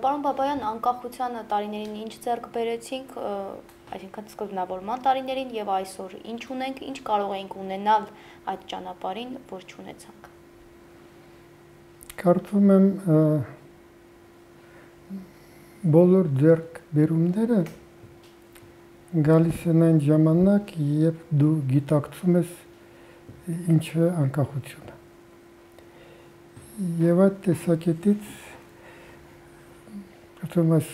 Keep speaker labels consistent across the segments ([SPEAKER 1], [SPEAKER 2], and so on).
[SPEAKER 1] Պարոն Բաբայան, անկախության տարիներին ինչ ձեռք բերեցինք, այսինքն սկզբնավորման տարիներին եւ այսօր ինչ ունենք, ինչ կարող էինք ունենալ այդ ճանապարհին, որ չունեցանք։
[SPEAKER 2] Կարծում եմ բոլոր ձեռք բերումները գալիս են այն ժամանակ, երբ դու գիտակցում ես ինչ է անկախությունը։ Եվ այդ տեսակետից այս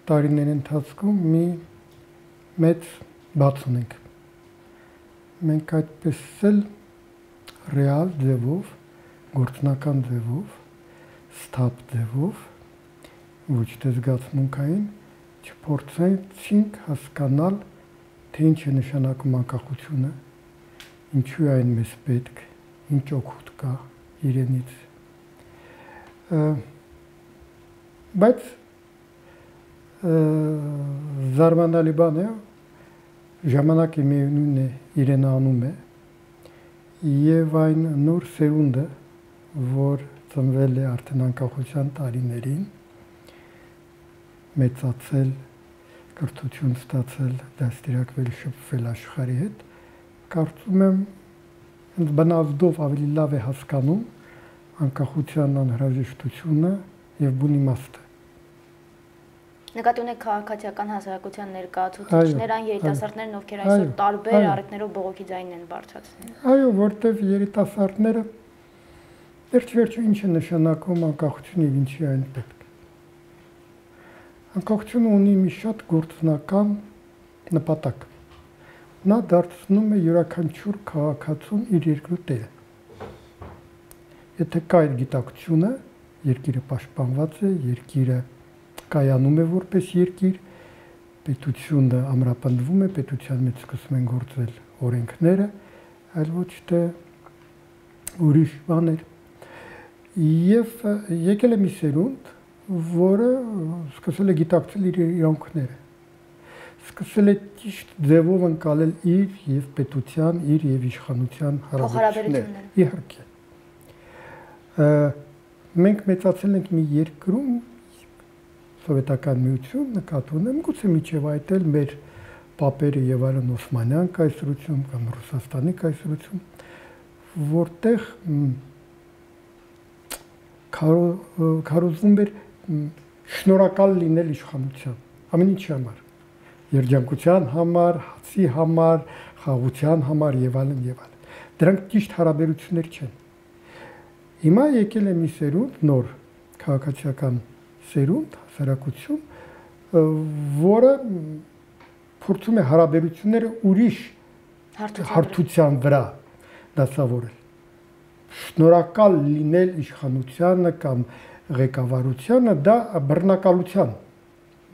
[SPEAKER 2] տարիների ընթացքում մի մեծ բաց ունենք։ Մենք այդպես էլ ռեալ ձևով, գործնական ձևով, սթափ ձևով, ոչ թե զգացմունքային, չփորձեցինք հասկանալ, թե ինչ է նշանակում անկախությունը, ինչու է այն մեզ պետք, ինչ օգուտ կա իրենից։ Բայց զարմանալի բան է, ժամանակը միևնույն է իրեն անում է եւ այն նոր սերունդը, որ ծնվել է արդեն անկախության տարիներին, մեծացել, կրթություն ստացել, դաստիարակվել, շփվել աշխարհի հետ, կարծում եմ հենց բնազդով ավելի լավ է հասկանում անկախության անհրաժեշտությունը եւ բուն իմաստը։
[SPEAKER 1] Նկատի ունեք քաղաքացիական հասարակության ներկայացուցիչներ, այն երիտասարդներն, ովքեր այսօր տարբեր առիթներով բողոքի ձայնն են բարձրացնում։
[SPEAKER 2] Այո, որտեվ երիտասարդները վերջ-վերջո ինչ է նշանակում անկախություն եւ ինչի այն պետք։ Անկախությունը ունի մի շատ գործնական նպատակ։ Նա դարձնում է յուրաքանչյուր քաղաքացուն իր երկրի տերը։ Եթե կա այդ գիտակցությունը, երկիրը պաշտպանված է, երկիրը կայանում է որպես երկիր, պետությունը ամրապնդվում է, պետության մեջ սկսում են գործել օրենքները, այլ ոչ թե ուրիշ բաներ։ Եվ եկել է մի սերունդ, որը սկսել է գիտակցել իր իրավունքները, սկսել է ճիշտ ձևով ընկալել իր եւ պետության, իր եւ իշխանության հարաբերությունները։ Իհարկե։ Մենք մեծացել ենք մի երկրում, Սովետական միություն, նկատի ունեմ, գուցե միջև այդ էլ մեր պապերը եւ այլն Օսմանյան կայսրություն կամ Ռուսաստանի կայսրություն, որտեղ քարոզվում էր շնորհակալ լինել իշխանության, ամեն ինչի համար, երջանկության համար, հացի համար, խաղաղության համար եւ այլն եւ այլն։ Դրանք ճիշտ հարաբերություններ չեն։ Հիմա եկել է մի սերունդ, նոր քաղաքացիական սերունդ, հասարակություն, որը փորձում է հարաբերությունները ուրիշ հարթության վրա դասավորել։ Շնորհակալ լինել իշխանությանը կամ ղեկավարությանը, դա բռնակալության,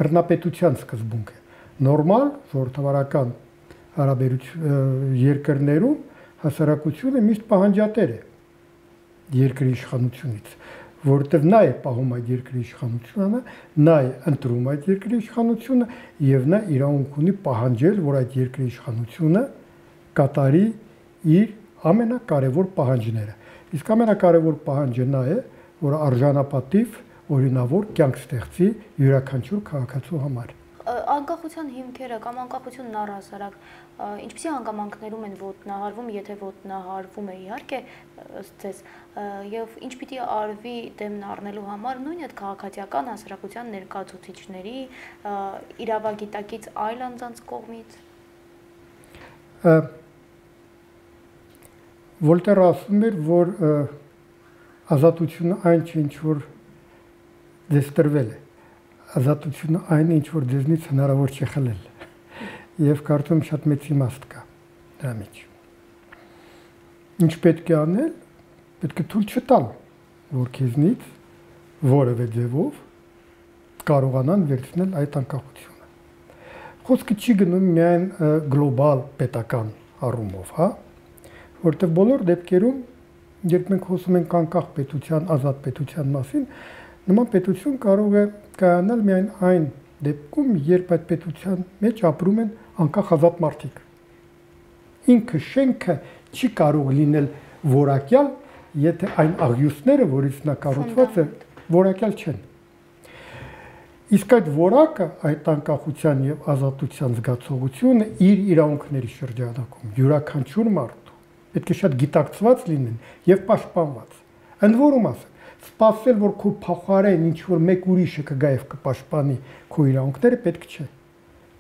[SPEAKER 2] բռնապետության սկզբունք է։ Նորմալ ժողովրդավարական երկրներում հասարակությունը միշտ պահանջատեր է երկրի իշխանությունից, որովհետև նա է պահում այդ երկրի իշխանությունը, նա է ընտրում այդ երկրի իշխանությունը եւ նա իրավունք ունի պահանջել, որ այդ երկրի իշխանությունը կատարի իր ամենակարևոր պահանջները։ Իսկ ամենակարևոր պահանջը նա է, որ արժանապատիվ, օրինավոր կյանք ստեղծի յուրաքանչյուր քաղաքացու համար։
[SPEAKER 1] Անկախության հիմքերը կամ անկախությունն առհասարակ ինչպիսի հանգամանքներում են ոտնահարվում, եթե ոտնահարվում է իհարկե ըստ ձեզ, եւ ինչ պիտի արվի դեմն առնելու համար նույն այդ քաղաքացիական հասարակության ներկայացուցիչների, իրավագիտակից այլ անձանց կողմից։
[SPEAKER 2] Վոլտերը ասում էր, որ ազատությունը այն չէ, ինչ որ ձեզ տրվել է, ազատությունը այն է, ինչ որ ձեզնից հնարավոր չէ խլել։ Եվ կարծում շատ մեծ իմաստ կա դրա մեջ։ Ինչ պետք է անել, պետք է թույլ չտալ, որ քեզնից որևէ ձևով կարողանան վերցնել այդ անկախությունը։ Խոսքը չի գնում միայն գլոբալ պետական առումով, հա, որտեղ բոլոր դեպքերում, երբ մենք խոսում ենք անկախ պետության, ազատ պետության մասին, նման պետություն կարող է կայանալ միայն այն դեպքում, երբ այդ պետության մեջ ապրում են անկախ ազատ մարդիկ։ Ինքը շենքը չի կարող լինել որակյալ, եթե այն աղյուսները, որից նա կառուցված է, որակյալ չեն։ Իսկ այդ որակը, այդ անկախության եւ ազատության զգացողությունը իր իրավունքների շրջանակում յուրաքանչյուր մարդու պետք է շատ գիտակցված լինեն եւ պաշտպանված։ Ընդ որում ասեմ, սպասել, որ քո փոխարեն ինչ որ մեկ ուրիշը կգա եւ կպաշտպանի քո իրավունքները պետք չէ։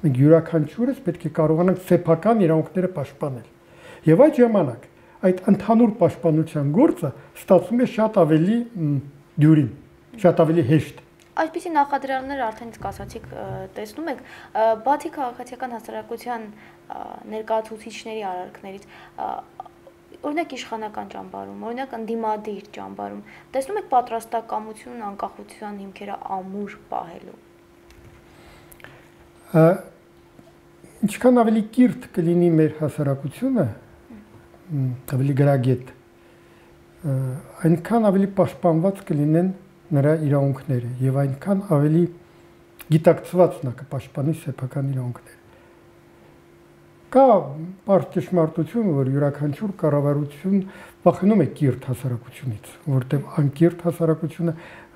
[SPEAKER 2] Մենք յուրաքանչյուրս պետք է կարողանանք սեփական իրավունքները պաշտպանել։ Եվ այդ ժամանակ այդ ընդհանուր պաշտպանության գործը ստացվում է շատ ավելի դյուրին, շատ ավելի հեշտ։
[SPEAKER 1] Այսպիսի նախադրյալներ արդեն իսկ ասացիք, տեսնում եք, բացի քաղաքացիական հասարակության ներկայացուցիչների արարքներից, օրինակ իշխանական ճամբարում, օրինակ ընդդիմադիր ճամբարում, տեսնում եք պատրաստակամություն անկախության հիմքերը ամուր պահելու։
[SPEAKER 2] Ինչքան ավելի կիրթ կլինի մեր հասարակությունը, ավելի գրագետ, այնքան ավելի պաշտպանված կլինեն նրա իրավունքները եւ այնքան ավելի գիտակցված նա կպաշտպանի սեփական իրավունքները։ Կա բարդ ճշմարտություն, որ յուրաքանչյուր կառավարություն վախենում է կիրթ հասարակությունից, որտեղ անկիրթ հասարակությունը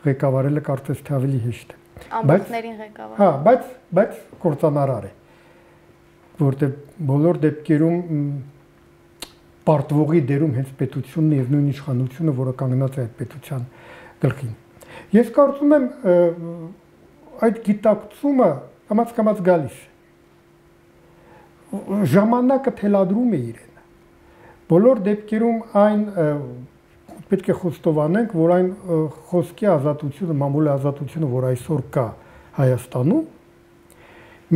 [SPEAKER 2] ղեկավարելը կարծես թե ավելի հեշտ է։
[SPEAKER 1] Ամբողջներին ղեկավար։
[SPEAKER 2] Հա, բայց կործանարար է, որտեղ բոլոր դեպքերում պարտվողի դերում հենց պետությունն եւ նույն իշխանությունը, որը կանգնած է այդ պետության գլխին։ Ես կարծում եմ այդ գիտակցումը կամաց գալիս է։ Ժամանակը թելադրում է իրեն։ Բոլոր դեպքերում այն պետք է խոստովանենք, որ այն խոսքի ազատությունը, մամուլի ազատությունը, որ այսօր կա Հայաստանում,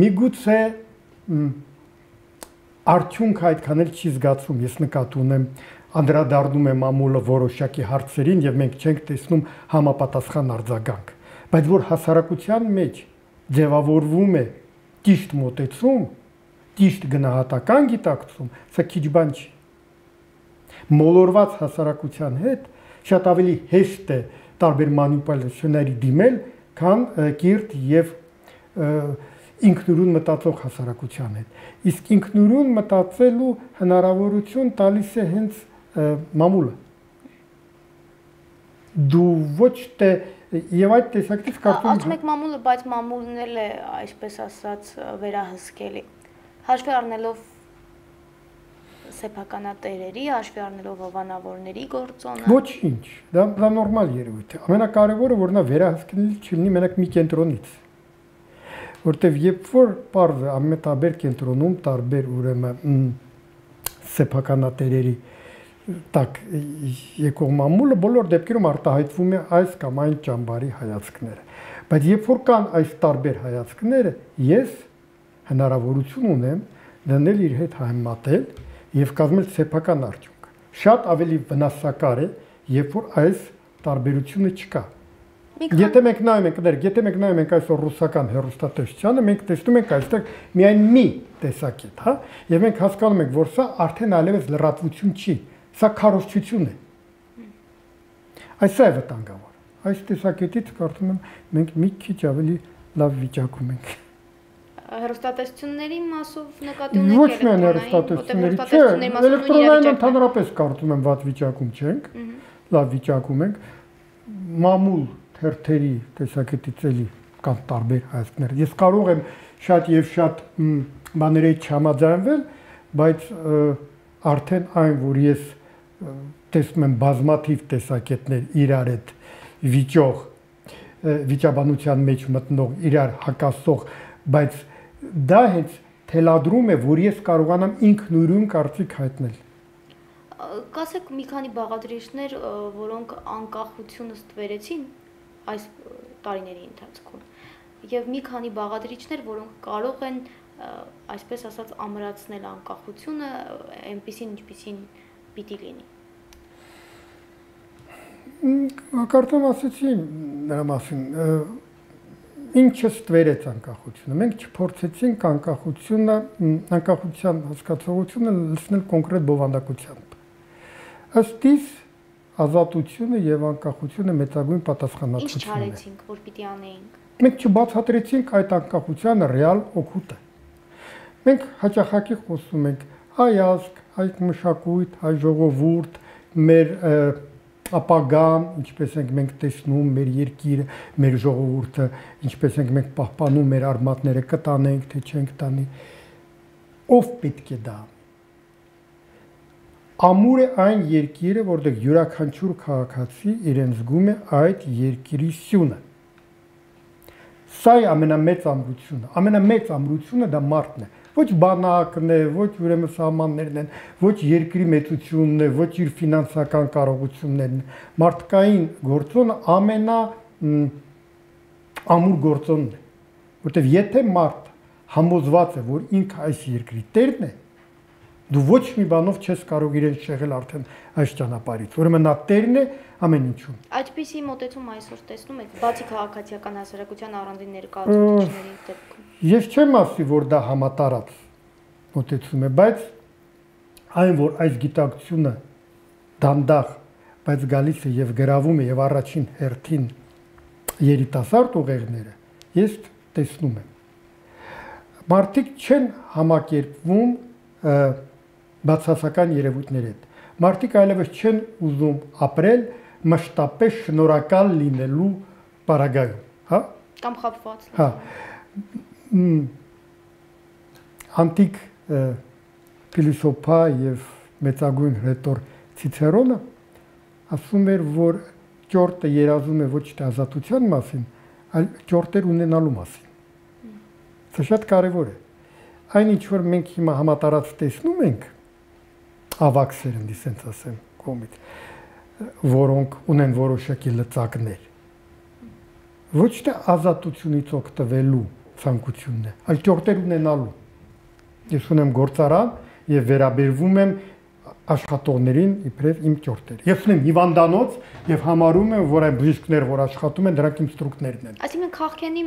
[SPEAKER 2] միգուցե արդյունքը այդքան էլ չի զգացում, ես նկատի ունեմ, անդրադառնում է մամուլը որոշակի հարցերին եւ մենք չենք տեսնում համապատասխան արձագանք, բայց որ հասարակության մեջ ձևավորվում է ճիշտ մոտեցում, ճիշտ գնահատական գիտակցում, սա քիչ բան չի։ Մոլորված հասարակության հետ շատ ավելի հեշտ է տարբեր մանիպուլյացիաների դիմել, քան կիրթ եւ ինքնուրույն մտածող հասարակության հետ։ Իսկ ինքնուրույն մտածելու հնարավորություն տալիս է հենց մամուլը։ Դու ոչ թե եւ այդ տեսակետից կարծում եմ
[SPEAKER 1] ասում եք մամուլը, բայց մամուլն էլ է, այսպես ասած, վերահսկելի։ Հաշվի առնելով սեփականատերերի, հաշվի առնելով հովանավորների գործոնը։
[SPEAKER 2] Ոչինչ, դա նորմալ երևույթ է։ Ամենակարևորը, որ նա վերահսկելի չլինի մենակ մի կենտրոնից։ Որտեվ երբ որ պարզ է ամենատարբեր կենտրոնում տարբեր ուրեմն սեփականատերերի տակ եկող մամուլը բոլոր դեպքերում արտահայտվում է այս կամ այն ճամբարի հայացքները։ Բայց երբ որ կան այս տարբեր հայացքները, ես հնարավորություն ունեմ դնել իր հետ համատել եւ կազմել սեփական արդյունք։ Շատ ավելի վնասակար է, երբ որ այս տարբերությունը չկա։ Եթե մենք նայում ենք այսօր ռուսական հեռուստատեսությանը, մենք տեսնում ենք այստեղ միայն մի տեսակետ, հա, եւ մենք հասկանում ենք, որ սա արդեն այլևս լրատվություն չի, սա քարոզչություն է։ Այսա է վտանգավոր։ Այս տեսակետից կարծում եմ մենք մի քիչ ավելի լավ վիճակում ենք։
[SPEAKER 1] Հեռուստատեսությունների մասով նկատի ունեք
[SPEAKER 2] ոչ միայն հեռուստատեսությունների, չէ, էլեկտրոնային ընդհանրապես կարծում եմ վատ վիճակում չենք, լավ վիճակում ենք, մամուլ թերթերի տեսակետից էլի կան տարբեր հայացքներ։ Ես կարող եմ շատ եւ շատ բաների չհամաձայնվել, բայց արդեն այն, որ ես տեսնում եմ բազմաթիվ տեսակետներ իրար հետ վիճող, վիճաբանության մեջ մտնող, իրար հակասող, բայց դա հենց թելադրում է, որ ես կարողանամ ինքնուրույն կարծիք հայտնել։
[SPEAKER 1] Կասեք մի քանի բաղադրիչներ, որոնք անկախությունը ստվերեցին այս տարիների ընթացքում, եւ մի քանի բաղադրիչներ, որոնք կարող են, այսպես ասած, ամրացնել անկախությունը, այնպիսին, ինչպիսին պիտի լինի։
[SPEAKER 2] Կարծում ասեցի նրա մասին, ինչը ստվերեց անկախությունը։ Մենք չփորձեցինք անկախության հասկացողությունը լցնել կոնկրետ բովանդակությամբ։ Ըստ իս ազատությունը եւ անկախությունը մեծագույն պատասխանատվությունն է։
[SPEAKER 1] Ինչ չարեցինք, որ պիտի անեինք։
[SPEAKER 2] Մենք չբացատրեցինք այդ անկախության ռեալ օգուտը։ Մենք հաճախակի խոսում ենք հայ ազգ, հայ մշակույթ, հայ ժողովուրդ, մեր ապագան, ինչպես ենք մենք տեսնում մեր երկիրը, մեր ժողովուրդը, ինչպես ենք մենք պահպանում մեր արմատները, կտանենք, թե չենք տանի, ով պետք է դա։ Ամուր է այն երկիրը, որտեղ յուրաքանչյուր քաղաքացի իրեն զգում է այդ երկրի սյունը։ Սա է ամենամեծ ամրությունը։ Ամենամեծ ամրությունը դա մարդն է։ Ոչ բանակն է, ոչ ուրեմն սահմաններն են, ոչ երկրի մեծությունն է, ոչ իր ֆինանսական կարողություններն են։ Մարդկային գործոնը ամենաամուր գործոնն է, որտեղ եթե մարդ համոզված է, որ ինքը այս երկրի տերն է, դու ոչ մի բանով չես կարող իրեն շեղել արդեն այս ճանապարհից։ Ուրեմն նա տերն է ամեն ինչում։
[SPEAKER 1] Այդպիսի մոտեցում այսօր տեսնում եք, բացի քաղաքացիական հասարակության առանձին ներկայացուցիչների դեպքում։
[SPEAKER 2] Ես չեմ ասի, որ դա համատարած մոտեցում է, բայց այն, որ այս գիտակցությունը դանդաղ, բայց գալիս է եւ գրավում է եւ առաջին հերթին երիտասարդ ուղեղները, ես տեսնում եմ։ Մարդիկ չեն համակերպվում բացասական երևույթների հետ։ Մարդիկ այլևս չեն ուզում ապրել մշտապես շնորհակալ լինելու պարագայում, հա?
[SPEAKER 1] Կամ խաբված։
[SPEAKER 2] Հա։ Անտիկ փիլիսոփա եւ մեծագույն հռետոր Ցիցերոնը ասում էր, որ ճորտը երազում է ոչ թե ազատության մասին, այլ ճորտեր ունենալու մասին։ Սա շատ կարևոր է։ Այն ինչ որ մենք հիմա համատարած տեսնում ենք, ավակ սերնդի, ասենց ասեմ, կողմից, որոնք ունեն որոշակի լծակներ, ոչ թե ազատությունից օգտվելու ցանկությունն է, այլ ճորտեր ունենալու։ Ես ունեմ գործարան եւ վերաբերվում եմ աշխատողներին իբրև իմ ճորտեր։ Ես ունեմ հիվանդանոց եւ համարում եմ, որ այն բժիշկներ, որ աշխատում են, դրանք իմ ստրուկներն են։
[SPEAKER 1] Այսինքն քաղաքենի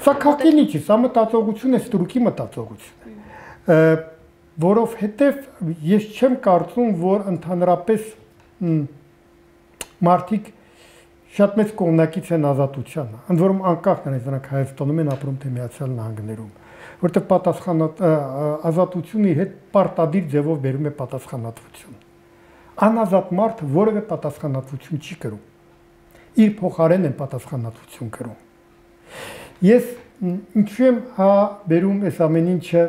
[SPEAKER 2] Սա քաղաքենի չի, սա մտածողություն է, ստրուկի մտածողություն է։ Որովհետեւ ես չեմ կարծում, որ ընդհանրապես մարդիկ շատ մեծ կողմնակից են ազատությանը, ընդ որում անկախ նրանից նրանք Հայաստանում են ապրում թե Միացյալ Նահանգներում, որտեղ ազատությունը իր հետ պարտադիր ձևով բերում է պատասխանատվություն։ Անազատ մարդը որևէ պատասխանատվություն չի կրում։ Իր փոխարեն են պատասխանատվություն կրում։ Ես ինչու եմ բերում այս ամեն ինչը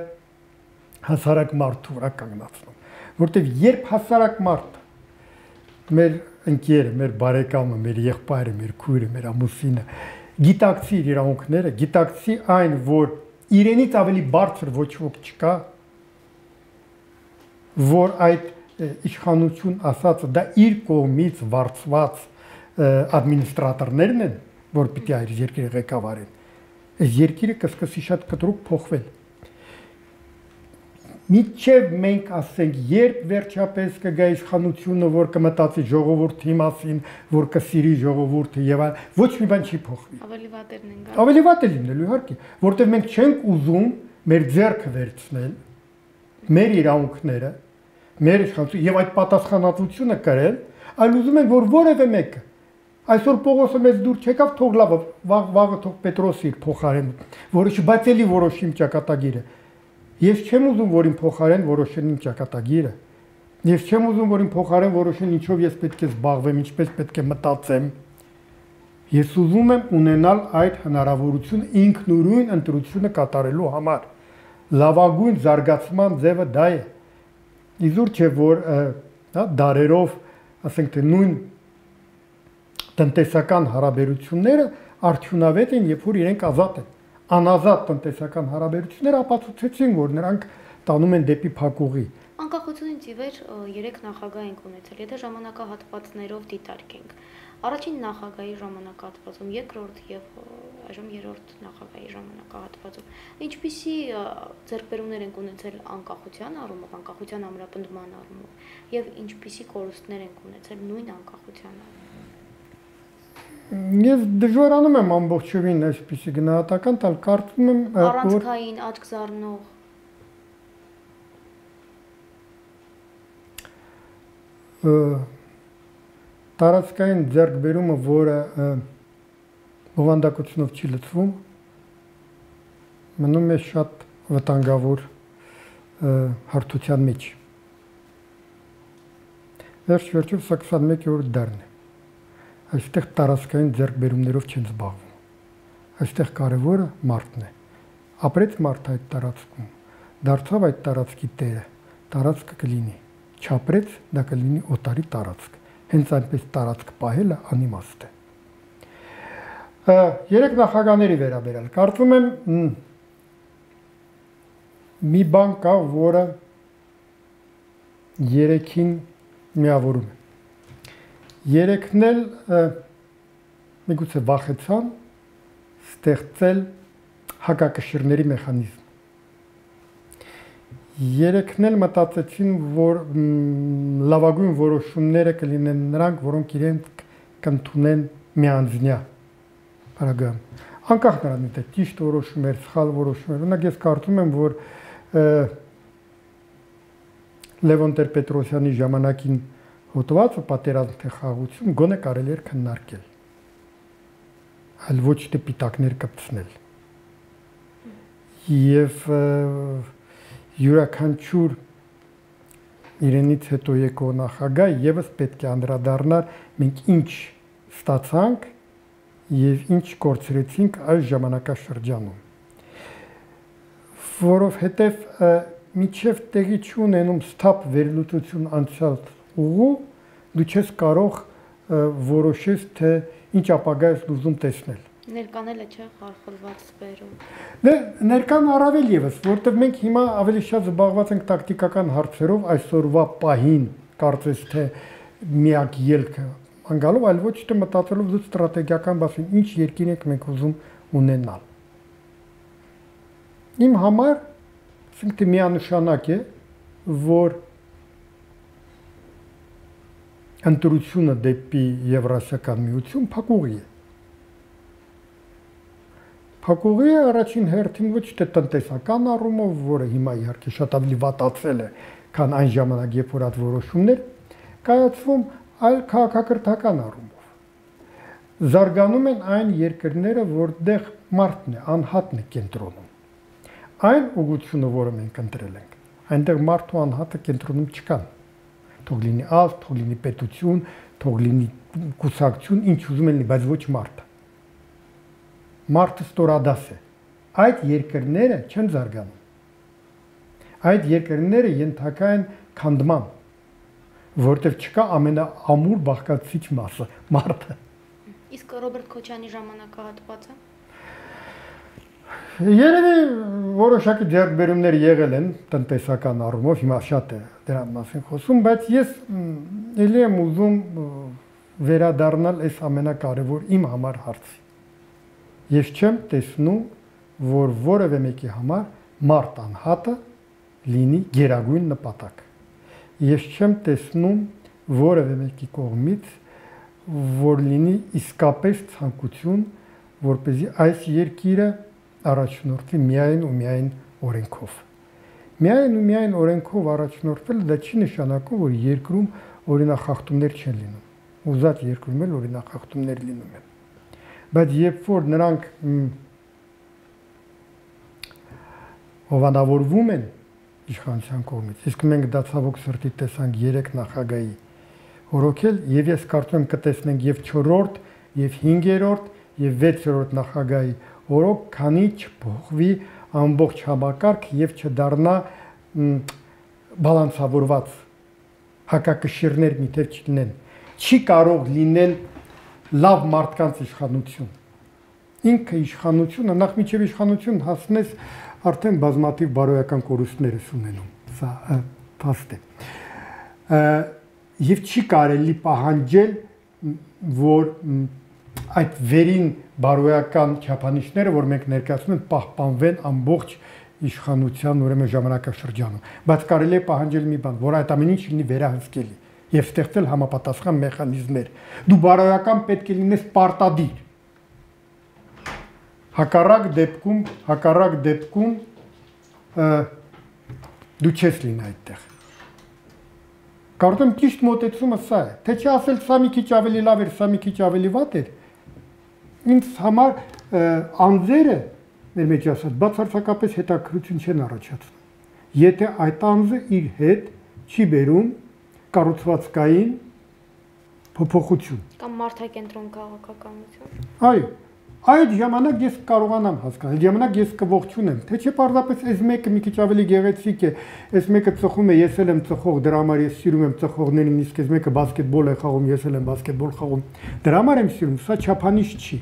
[SPEAKER 2] հասարակ մարդու վրա կանգնացնում, որտեղ երբ հասարակ մարդը մեր ընկերը, մեր բարեկամը, մեր եղբայրը, մեր քույրը, մեր ամուսինը գիտակցի իր իրավունքները, գիտակցի այն, որ իրենից ավելի բարձր ոչ ոք չկա, որ այդ իշխանություն ասածը դա իր կողմից վարձված ադմինիստրատորներն են, որ պիտի այդ երկիրը ղեկավարեն, այս երկիրը կսկսի շատ կտրուկ փոխվել։ Մինչև մենք ասենք, երբ վերջապես կգա իշխանությունը, որ կմտածի ժողովրդի մասին, որ կսիրի ժողովուրդը եւ այլ, ոչ մի բան չի փոխվի։
[SPEAKER 1] Ավելի վատերն են գալու։
[SPEAKER 2] Ավելի վատ է լինելու, իհարկե, որտեղ մենք չենք ուզում մեր ձեռքը վերցնել, մեր իրավունքները, մեր իշխանությունը եւ այդ պատասխանատվությունը կրել, այլ ուզում ենք, որ որևէ մեկը այսօր Պողոսը մեզ դուր չեկավ, թող լավ, վաղը թող Պետրոսը իր փոխարեն որոշի, բայց էլի որոշի իմ ճակատագիրը։ Ես չեմ ուզում, որ իմ փոխարեն որոշեն իմ ճակատագիրը։ Ես չեմ ուզում, որ իմ փոխարեն որոշեն ինչով ես պետք է զբաղվեմ, ինչպես պետք է մտածեմ։ Ես ուզում եմ ունենալ այդ հնարավորությունը ինքնուրույն ընտրությունը կատարելու համար։ Լավագույն զարգացման ձևը դա է։ Իզուր չէ, որ դարերով, ասենք թե նույն տնտեսական հարաբերությունները արդյունավետ են, երբ որ իրենք ազատ են։ Անազատ տնտեսական հարաբերությունները ապացուցեցին, որ նրանք տանում են դեպի փակուղի։
[SPEAKER 1] Անկախությունից ի վեր 3 նախագահ ենք ունեցել, եթե ժամանակահատվածներով դիտարկենք։ Առաջին նախագահի ժամանակահատվածում, երկրորդ եւ այժմ երրորդ նախագահի ժամանակահատվածում ինչպիսի ձեռքբերումներ ենք ունեցել անկախության առումով, անկախության ամրապնդման առումով եւ ինչպիսի կորուստներ ենք ունեցել նույն անկախության առումով։
[SPEAKER 2] Ես դժվարանում եմ ամբողջովին այսպիսի գնահատական տալ, կարծում եմ, որ
[SPEAKER 1] առանցքային աչք զարնող
[SPEAKER 2] տարածքային ձեռքբերումը, որը բովանդակությունով չի լցվում, մնում է շատ վտանգավոր հարթության մեջ։ Վերջ-վերջով սա 21-րդ դարն է։ այստեղ տարածքային ձեռքբերումներով չեն զբաղվում։ Այստեղ կարևորը մարդն է։ Ապրեց մարդը այդ տարածքում, դարձավ այդ տարածքի տերը, տարածքը կլինի։ Չապրեց, դա կլինի օտարի տարածք։ Հենց այնպես տարածք պահելը անիմաստ է։ Երեք նախագաների վերաբերյալ կարծում եմ մի բան կա, որը երեքին միավորում է։ Երեքն էլ միգուցե վախեցան ստեղծել հակակշիռների մեխանիզմ։ Երեքն էլ մտածեցին, որ լավագույն որոշումները կլինեն նրանք, որոնք իրենք կընդունեն միանձնյա парагам։ Անկախ նրանից թե ճիշտ որոշում էր, սխալ որոշում էր։ Օրինակ ես կարծում եմ, որ Լևոն Տեր-Պետրոսյանի ժամանակին հոտվածը պատերազմ թե խաղաղություն գոնե կարելի էր քննարկել, այլ ոչ թե պիտակներ կպցնել։ Եվ յուրաքանչյուր իրենից հետո եկող նախագահ եւս պետք է անդրադառնար մենք ինչ ստացանք եւ ինչ կորցրեցինք այս ժամանակաշրջանում, որովհետեւ միջև տեղի չունենում սթափ վերլուծություն անցյալ ուղու, դու չես կարող որոշես, թե ինչ ապագա ես ուզում տեսնել։
[SPEAKER 1] Ներկանելը չէ խարխլված սպերում։
[SPEAKER 2] Դե ներկան առավել եւս, որտեղ մենք հիմա ավելի շատ զբաղված ենք տակտիկական հարցերով, այսօրվա պահին կարծես թե միակ ելքը անգալով, այլ ոչ թե մտածելով դու ստրատեգիական բասին, ինչ երկին եք մենք ուզում ունենալ։ Իմ համար ասենք միանշանակ է, որ ընտրությունը դեպի Եվրասիական միություն փակուղի է։ Փակուղի է առաջին հերթին ոչ թե տնտեսական առումով, որը հիմա իհարկե շատ ավելի վատացել է, քան այն ժամանակ, երբ որ այդ որոշումներ կայացվում, այլ քաղաքակրթական առումով։ Զարգանում են այն երկրները, որտեղ մարդն է, անհատն է կենտրոնում։ Այն ուղղությունը, որը մենք ընտրել ենք, այնտեղ մարդու անհատը կենտրոնում չկան։ Թող լինի ազգ, թող լինի պետություն, թող լինի կուսակցություն, ինչ ուզում են լինի, բայց ոչ մարդը։ Մարդը ստորադաս է։ Այդ երկրները չեն զարգանում։ Այդ երկրները ենթակա են քանդման, որտեղ չկա ամենաամուր բաղկացուցիչ մասը՝ մարդը։
[SPEAKER 1] Իսկ Ռոբերտ Քոչյանի ժամանակահատվածը։
[SPEAKER 2] Երևի որոշակի ձեռքբերումներ եղել են տնտեսական առումով, հիմա շատ է դրա մասին խոսում, բայց ես ելի եմ ուզում վերադառնալ այս ամենակարևոր իմ համար հարցի։ Ես չեմ տեսնում, որ որևէ մեկի համար մարդ անհատը լինի գերագույն նպատակ։ Ես չեմ տեսնում որևէ մեկի կողմից, որ լինի իսկապես ցանկություն, որպեսզի այս երկիրը առաջնորդվի միայն ու միայն օրենքով։ Միայն ու միայն օրենքով առաջնորդվելը դա չի նշանակում, որ երկրում օրինախախտումներ չեն լինում։ Ուզած երկրում էլ օրինախախտումներ լինում են։ Բայց երբ որ նրանք հովանավորվում են իշխանության կողմից, իսկ մենք դա ցավոք սրտի տեսանք 3 նախագահի օրոքել, եւ ես կարծում եմ կտեսնենք եւ 4-րդ, եւ 5-րդ, եւ 6-րդ նախագահի օրոք, քանի չփոխվի ամբողջ համակարգ եւ չդառնա բալանսավորված հակակշիռներ միտեղ չլինեն։ Չի կարող լինել լավ մարդկանց իշխանություն։ Ինքը իշխանությունը, նախ միջև իշխանություն հասնես, արդեն բազմաթիվ բարոյական կորուստներ ես ունենում։ Սա փաստ է։ Եվ չի կարելի պահանջել, որ այդ վերին բարոյական չափանիշները, որ մենք ներկայացնում ենք, պահպանվեն ամբողջ իշխանության ուրեմն ժամանակաշրջանում։ Բայց կարելի է պահանջել մի բան, որ այդ ամեն ինչ լինի վերահսկելի եւ ստեղծել համապատասխան մեխանիզմներ։ Դու բարոյական պետք է լինես պարտադիր։ Հակառակ դեպքում դու չես լինի այդտեղ։ Կարծում ճիշտ մոտեցումը սա է, թե չի ասել սա մի քիչ ավելի լավ էր, սա մի քիչ ավելի վատ էր։ Ինձ համար անձերը, մեր մեջ ասած, բացարձակապես հետաքրքրություն չեն առաջացնում։ Եթե այդ անձը իր հետ չի բերում կառուցվածքային փոփոխություն։
[SPEAKER 1] Կամ մարդակենտրոն քաղաքականություն։
[SPEAKER 2] Այո, այդ ժամանակ ես կարողանամ հասկանալ, այդ ժամանակ ես կողջունեմ, թե չէ պարզապես այս մեկը մի քիչ ավելի գեղեցիկ է, այս մեկը ծխում է, ես էլ եմ ծխող, դրա համար ես սիրում եմ ծխողներին, իսկ այս մեկը բասկետբոլ է խաղում, ես էլ եմ բասկետբոլ խաղում։ Դրա համար եմ սիրում, սա չափանիշ չի։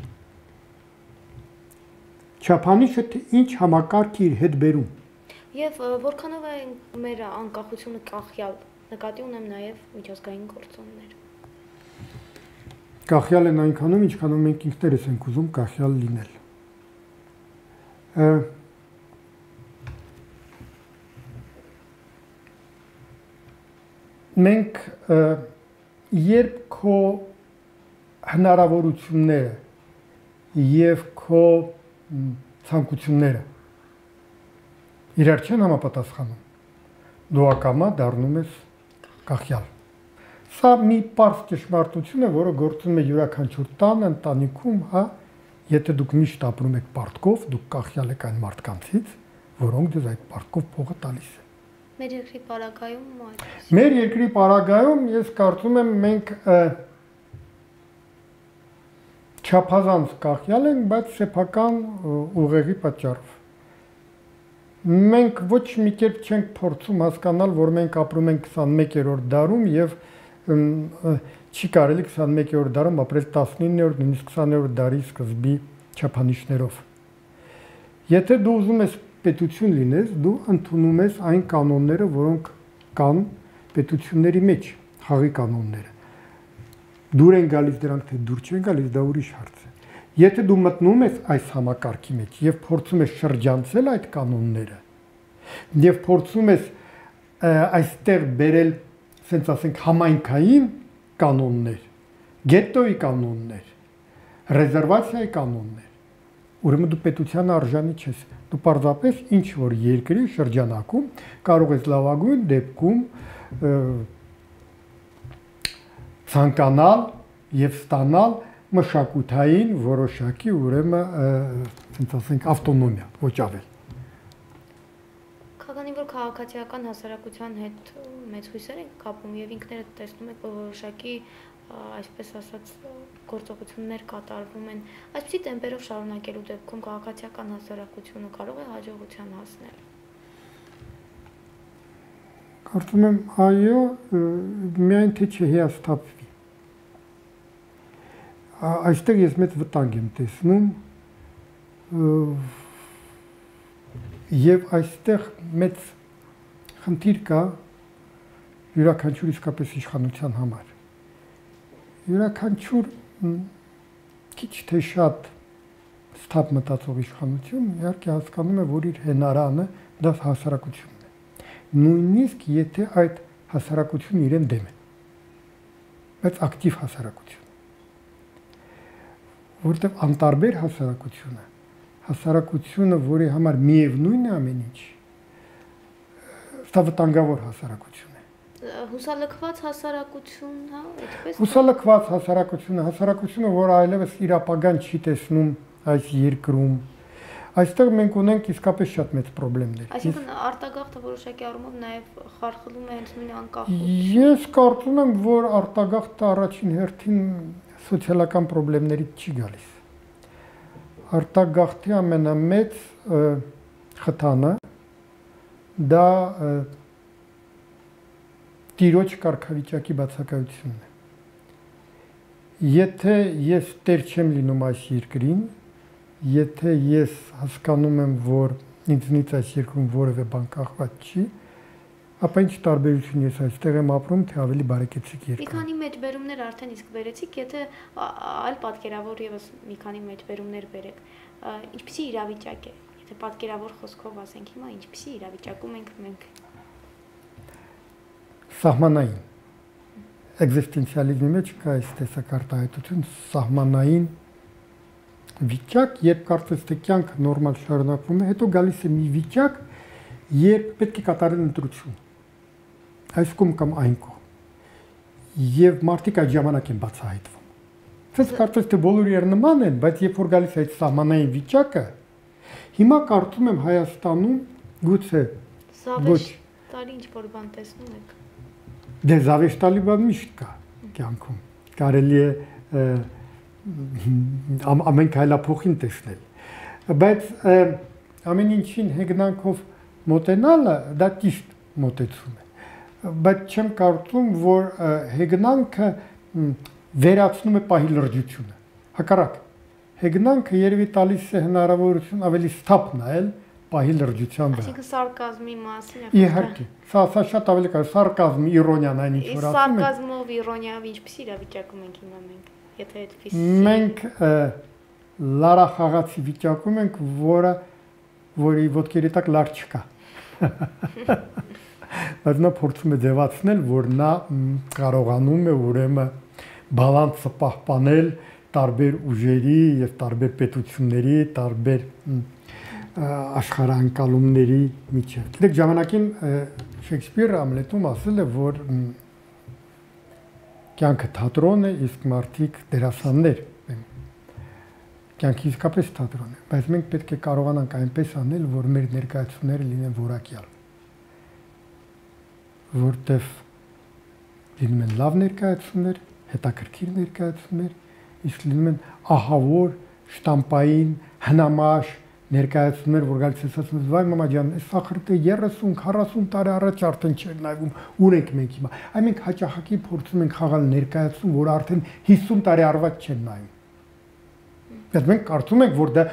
[SPEAKER 2] Չափանիշը թե ինչ համակարգ իր հետ բերում։
[SPEAKER 1] Եվ որքանով է մեր անկախությունը կախյալ, նկատի ունեմ նաև միջազգային գործոններ։
[SPEAKER 2] Կախյալ են այնքանում, ինչքանով մենք ինքներս ենք ուզում կախյալ լինել։ Մենք երբ քո հնարավորությունները եւ քո ցանկությունները իրար չեն համապատասխանում, դու ակամա դառնում ես կախյալ։ Սա մի պարզ ճշմարտություն է, որը գործում է յուրաքանչյուր տան, ընտանիքում, հա, եթե դուք միշտ ապրում եք պարտքով, դուք կախյալ եք այն մարդկանցից, որոնք ձեզ այդ պարտքով փողը տալիս են։
[SPEAKER 1] Մեր երկրի պարագայում այդ։
[SPEAKER 2] Մեր երկրի պարագայում ես կարծում եմ մենք չափազանց կախյալ ենք, բայց սեփական ուղեղի պատճառով։ Մենք ոչ մի կերպ չենք փորձում հասկանալ, որ մենք ապրում ենք 21-րդ դարում եւ չի կարելի 21-րդ դարում ապրել 19-րդ, նույնիսկ 20-րդ դարի սկզբի չափանիշներով։ Եթե դու ուզում ես պետություն լինես, դու ընդունում ես այն կանոնները, որոնք կան պետությունների մեջ, խաղի կանոնները։ Դուր են գալիս դրանք, թե դուր չեն գալիս, դա ուրիշ հարց է։ Եթե դու մտնում ես այս համակարգի մեջ եւ փորձում ես շրջանցել այդ կանոնները եւ փորձում ես այստեղ բերել, ասենք ասենք համայնքային կանոններ, գետոյի կանոններ, ռեզերվացիայի կանոններ, ուրեմն դու պետության արժանի չես։ Դու պարզապես ինչ որ երկրի շրջանակում կարող ես լավագույն դեպքում ցանկանալ եւ ստանալ մշակութային որոշակի ուրեմն ասենք ասենք ավտոնոմիա, ոչ ավել։
[SPEAKER 1] Քանի որ քաղաքացիական հասարակության հետ մեծ հույսեր են կապում եւ ինքներդ տեսնում եք, որ որոշակի, այսպես ասած, գործողություններ կատարվում են, այսպիսի տեմպերով շարունակելու դեպքում քաղաքացիական հասարակությունը կարող է հաջողության հասնել։
[SPEAKER 2] Կարծում եմ, այո, միայն թե չհիասթափվի։ Այստեղ ես մեծ վտանգ եմ տեսնում եւ այստեղ մեծ խնդիր կա յուրաքանչյուր իսկապես իշխանության համար։ Յուրաքանչյուր քիչ թե շատ սթափ մտածող իշխանություն իհարկե հասկանում է, որ իր հենարանը դա հասարակությունն է։ Նույնիսկ եթե այդ հասարակությունը իրեն դեմ է, բայց ակտիվ հասարակություն, որտեղ անտարբեր հասարակությունը, որի համար միևնույն է ամեն ինչ, սա վտանգավոր հասարակություն է։
[SPEAKER 1] Հուսալքված հասարակություն, հա, այդպես։
[SPEAKER 2] Հուսալքված հասարակությունը, որը այլևս իր ապագան չի տեսնում այս երկրում, այստեղ մենք ունենք իսկապես շատ մեծ խնդիրներ։
[SPEAKER 1] Այսինքն արտագաղթը որոշակի առումով նաև խարխլում է հենց նույն անկախությունը։
[SPEAKER 2] Ես կարծում եմ, որ արտագաղթը առաջին հերթին սոցիալական խնդիրներից չի գալիս։ Արտագաղթի ամենամեծ խթանը դա տիրոջ կարգավիճակի բացակայությունն է։ Եթե ես տեր չեմ լինում այս երկրին, եթե ես հասկանում եմ, որ ինձնից այս երկրում որևէ բան կախված չի, ապա ինչ տարբերություն ես այստեղ եմ ապրում, թե ավելի բարեկեցիկ երկրում։
[SPEAKER 1] Մի քանի մեջբերումներ արդեն իսկ բերեցիք, եթե այլ պատկերավոր եւս մի քանի մեջբերումներ բերեք, ինչպիսի իրավիճակ է, եթե պատկերավոր խոսքով ասենք հիմա, ինչպիսի իրավիճակում ենք մենք։
[SPEAKER 2] Սահմանային էգզիստենցիալիզմի մեջ կա այս տեսակարտահայտություն, սահմանային վիճակ, երբ կարծես թե կյանքը նորմալ շարունակվում է, հետո գալիս է մի վիճակ, երբ պետք է կատարել ընտրություն, այս կողմ կամ այն կողմ, եւ մարդիկ այդ ժամանակ են բացահայտվում։ Ցած կարծես թե բոլորը նման են, բայց երբ որ գալիս է այդ սահմանային վիճակը, հիմա կարծում եմ Հայաստանում գուցե
[SPEAKER 1] ոչ տարի ինչ որ բան տեսնում եք։
[SPEAKER 2] Դե զավեշտալի բան միշտ կա կյանքում։ կարելի է ամեն քայլափոխին տեսնել, բայց ամեն ինչին հեգնանքով մոտենալը դա ճիշտ մոտեցում է, բայց չեմ կարծում, որ հեգնանքը վերացնում է պահի լրջությունը, հակառակ, հեգնանքը երևի տալիս է հնարավորություն ավելի սթափ նայել պահի լրջության վրա։
[SPEAKER 1] Այսինքն սարկազմի մասին է։
[SPEAKER 2] Իհարկե, սա շատ ավելի կար, սարկազմի, իրոնիան այն ինչ որ ասում են։
[SPEAKER 1] Սարկազմով, իրոնիայով ինչպիսի իրավիճակում ենք հիմա մենք, եթե այդպես։
[SPEAKER 2] Մենք լարախաղացի վիճակում ենք, որի ոտքերի տակ լար չկա։ Բայց նա փորձում է ձևացնել, որ նա կարողանում է ուրեմն բալանսը պահպանել տարբեր ուժերի եւ տարբեր պետությունների, տարբեր աշխարհանկալումների միջև։ Գիտեք, ժամանակին Շեքսպիրը Համլետում ասել է, որ կյանքը թատրոն է, իսկ մարդիկ դերասաններ։ Կյանքը իսկապես թատրոն է, բայց մենք պետք է կարողանանք այնպես անել, որ մեր ներկայացումները լինեն որակյալ։ Որտեվ լինում են լավ ներկայացումներ, հետաքրքիր ներկայացումներ, իսկ լինում են ահավոր, շտամպային, հնամաշ ներկայացումներ, որ գալիս է ասում, վայ մամա ջան, այս ախրտը 30-40 տարի առաջ արդեն չէր նայվում, ուր ենք մենք հիմա։ Այ մենք հաճախակի փորձում ենք խաղալ ներկայացում, որ արդեն 50 տարի առաջ չեն նայում։ Բայց մենք կարծում ենք, որ դա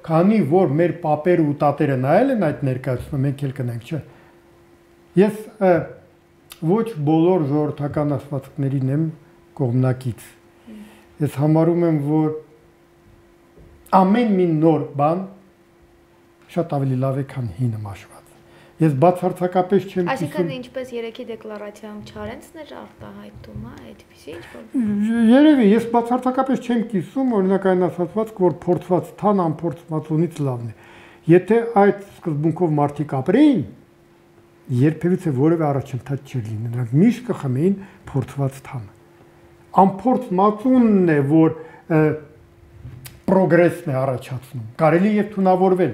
[SPEAKER 2] քանի որ մեր պապերը ու տատերը նայել են այդ ներկայացումը, մենք էլ կնենք, չէ։ Ես ոչ բոլոր ժողովրդական ասվածքներին եմ կողմնակից։ Ես համարում եմ, որ ամեն մի նոր բան շատ ավելի լավ է, քան հինը մաշված։ Ես բացարձակապես չեմ կիսում։
[SPEAKER 1] Այսինքն ինչպես երեքի դեկլարացիայում Չարենցն էր արտահայտում, այդպեսի ինչ-որ։
[SPEAKER 2] Երևի, ես բացարձակապես չեմ կիսում, օրինակ այն ասացվածք, որ փորձված թան անփորձվածունից լավն է։ Եթե այդ սկզբունքով մարդիկ ապրեին, երբևիցե որևէ առաջընթաց չէր լինի, նրանք միշտ կխմեին փորձված թանը։ Անփորձ մածունն է, որ պրոգրեսն է առաջացնում։ Կարելի է թունավորվել։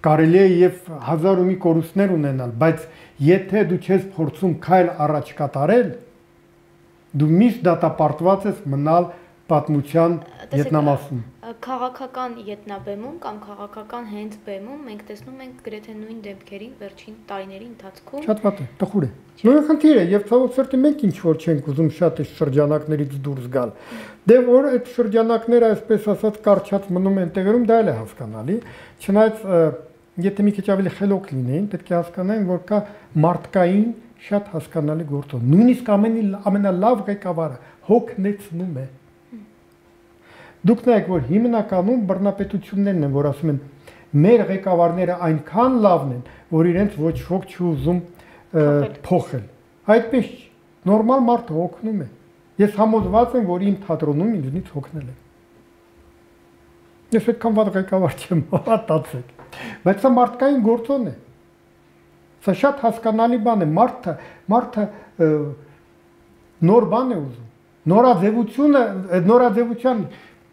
[SPEAKER 2] Կարելի է եւ հազար ու մի կորուստներ ունենալ, բայց եթե դու չես փորձում քայլ առաջ կատարել, դու միշտ դատապարտված ես մնալ պատմության ետնամասում։
[SPEAKER 1] Քաղաքական ետնաբեմում կամ քաղաքական հենց բեմում մենք տեսնում ենք գրեթե նույն դեպքերին վերջին տարիների ընթացքում։
[SPEAKER 2] Շատ վատ է, տխուր է։ Նույն խնդիր է, եւ ցավոք սրտի մենք ինչ որ չենք ուզում շատ այս շրջանակներից դուրս գալ։ Դե որ այդ շրջանակները այսպես ասած կարճած մնում են տեղերում, դա էլ է հասկանալի, չնայած եթե մի քիչ ավելի խելոք լինեին, պետք է հասկանային, որ կա մարդկային շատ հասկանալի գործոն։ Նույնիսկ ամենալավ ղեկավարը հոգնեցնում է։ Դուք նայեք, որ հիմնականում բռնապետություններն են, որ ասում են, մեր ղեկավարները այնքան լավն են, որ իրենց ոչ ոք չի ուզում փոխել։ Այդպես նորմալ մարդը հոգնում է։ Ես համոզված եմ, որ իմ թատրոնում ինձնից հոգնել են։ Ես այդքան վատ ղեկավար չեմ, հավատացեք։ Բայց սա մարդկային գործոն է։ Սա շատ հասկանալի բան է, մարդը նոր բան է ուզում։ Նորաձևության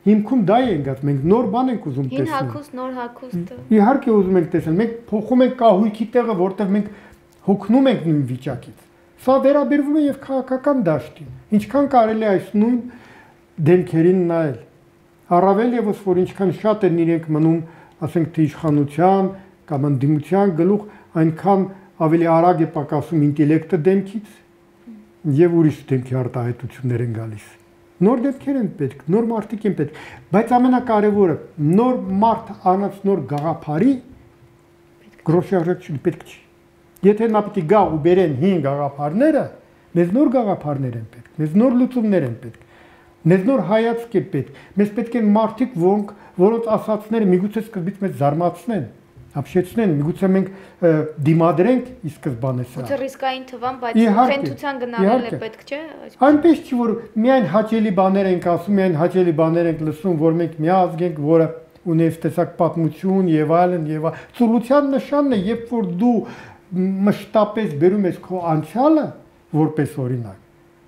[SPEAKER 2] հիմքում դա է ընկած, մենք նոր բան ենք ուզում տեսնել։
[SPEAKER 1] Հին հագուստ, նոր հագուստ։
[SPEAKER 2] Իհարկե ուզում ենք տեսնել, մենք փոխում ենք կահույքի տեղը, որտեղ մենք հոգնում ենք նույն վիճակից։ Սա վերաբերվում է եւ քաղաքական դաշտին։ Ինչքան կարելի է այս նույն դեմքերին նայել։ Առավել եւս որ ինչքան շատ են իրենք մնում, ասենք թե իշխանության կամ ընդդիմության գլուխ, այնքան ավելի արագ է պակասում ինտելեկտը դեմքից եւ ուրիշ դեմքի արտահայտություններ են գալիս։ Նոր դեպքեր են պետք, նոր մարդիկ են պետք, բայց ամենակարևորը նոր մարդ առանց նոր գաղափարի գրոշի արժեքություն պետք չի։ Եթե նա պետք է գա ու բերեն հին գաղափարները, մեզ նոր գաղափարներ են պետք, մեզ նոր լուծումներ են պետք, մեզ նոր հայացք է պետք, մեզ պետք են մարդիկ, որոնց ասածները միգուցե սկզբից մեզ զարմացնեն, ապշեցնեն, միգուցե մենք դիմադրենք ի սկզբանե սրա։
[SPEAKER 1] Գուցե ռիսկային թվան, բայց խենթության գնալն է պետք, չէ՞։
[SPEAKER 2] Այնպես չի, որ միայն հաճելի բաներ ենք ասում, միայն հաճելի բաներ ենք լսում, որ մենք մի ազգ ենք, որը ունի այս տեսակ պատմություն եւ այլն եւ ծուլության նշանն է, երբ որ դու մշտապես բերում ես քո անցյալը որպես օրինակ։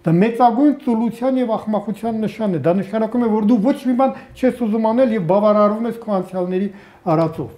[SPEAKER 2] Դա մեծագույն ծուլության եւ ախմախության նշան է։ Դա նշանակում է, որ դու ոչ մի բան չես ուզում անել եւ բավարարվում ես քո անցյալների արածով։